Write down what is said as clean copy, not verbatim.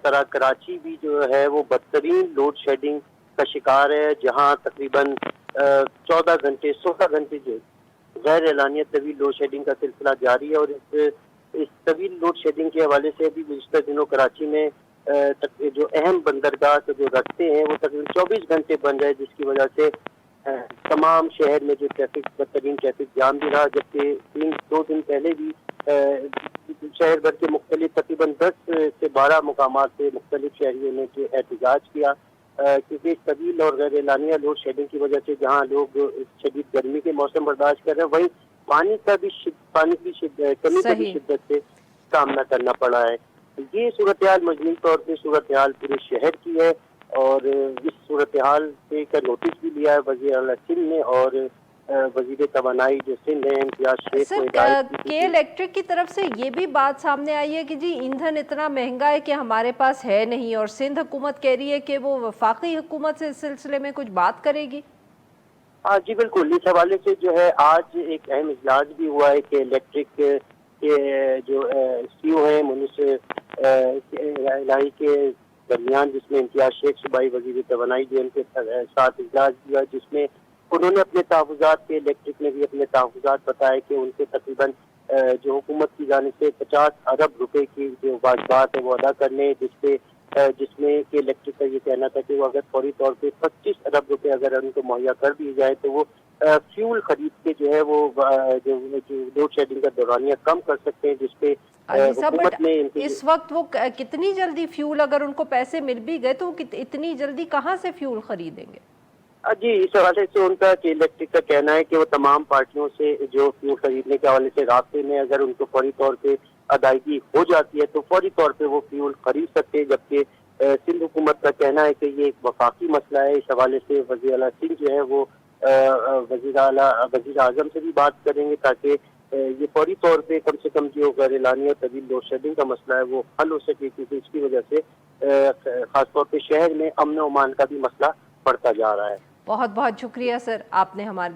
طرح کراچی بھی جو ہے وہ بدترین لوڈ شیڈنگ کا شکار ہے، جہاں تقریباً 16 گھنٹے جو غیر اعلانیہ طویل لوڈ شیڈنگ کا سلسلہ جاری ہے، اور اس طویل لوڈ شیڈنگ کے حوالے سے بھی گزشتہ دنوں کراچی میں جو اہم بندرگاہ کے جو راستے ہیں وہ تقریباً 24 گھنٹے بند رہے، جس کی وجہ سے تمام شہر میں جو بدترین ٹریفک جام بھی رہا، جبکہ 2 دن پہلے بھی شہر بھر کے مختلف تقریباً 10 سے 12 مقامات سے مختلف شہریوں نے احتجاج کیا، کیونکہ اس طویل اور غیر اعلانیہ لوڈ شیڈنگ کی وجہ سے جہاں لوگ شدید گرمی کے موسم برداشت کر رہے ہیں، وہیں پانی کی کمی کا بھی صحیح. شدت سے سامنا کرنا پڑا ہے۔ یہ صورتحال مجموعی طور پہ صورتحال پورے شہر کی ہے، اور اس صورتحال سے کا نوٹس بھی لیا ہے وزیر اعلیٰ سندھ نے، اور وزیر توانائی جو سندھ ہیں امتیاز شیخ کو ہدایت کی کے الیکٹرک کی طرف سے یہ بھی بات سامنے آئی ہے کہ جی ایندھن اتنا مہنگا ہے کہ ہمارے پاس ہے نہیں، اور سندھ حکومت کہہ رہی ہے کہ وہ وفاقی حکومت سے اس سلسلے میں کچھ بات کرے گی۔ ہاں جی بالکل، اس حوالے سے جو ہے آج ایک اہم اجلاس بھی ہوا ہے کہ الیکٹرک کے جو سی او ہیں الہی کے درمیان، جس میں امتیاز شیخ صوبائی وزیر توانائی جو ان کے ساتھ اجلاس کیا، جس میں انہوں نے اپنے تحفظات کے الیکٹرک میں بھی اپنے تحفظات بتائے کہ ان کے تقریباً جو حکومت کی جانب سے 50 ارب روپے کی جو واجبات ہے وہ ادا کرنے، جس میں کہ الیکٹرک کا یہ کہنا تھا کہ وہ اگر فوری طور پہ 25 ارب روپے اگر ان کو مہیا کر دیے جائے تو وہ فیول خرید کے جو ہے وہ جو لوڈ شیڈنگ کا دورانیہ کم کر سکتے ہیں، جس پہ حکومت نے اس وقت وہ کتنی جلدی فیول، اگر ان کو پیسے مل بھی گئے تو وہ اتنی جلدی کہاں سے فیول خریدیں گے؟ جی اس حوالے سے ان کا کہ الیکٹرک کا کہنا ہے کہ وہ تمام پارٹیوں سے جو فیول خریدنے کے حوالے سے رابطے میں، اگر ان کو فوری طور پہ ادائیگی ہو جاتی ہے تو فوری طور پہ وہ فیول خرید سکتے ہیں، جبکہ سندھ حکومت کا کہنا ہے کہ یہ ایک وفاقی مسئلہ ہے۔ اس حوالے سے وزیر اعلیٰ سندھ جو ہے وہ وزیر اعظم سے بھی بات کریں گے تاکہ یہ فوری طور پہ کم سے کم جو غیر اعلانیہ طویل لوڈ شیڈنگ کا مسئلہ ہے وہ حل ہو سکے، کیونکہ اس کی وجہ سے خاص طور پہ شہر میں امن و امان کا بھی مسئلہ بڑھتا جا رہا ہے۔ بہت بہت شکریہ سر، آپ نے ہمارے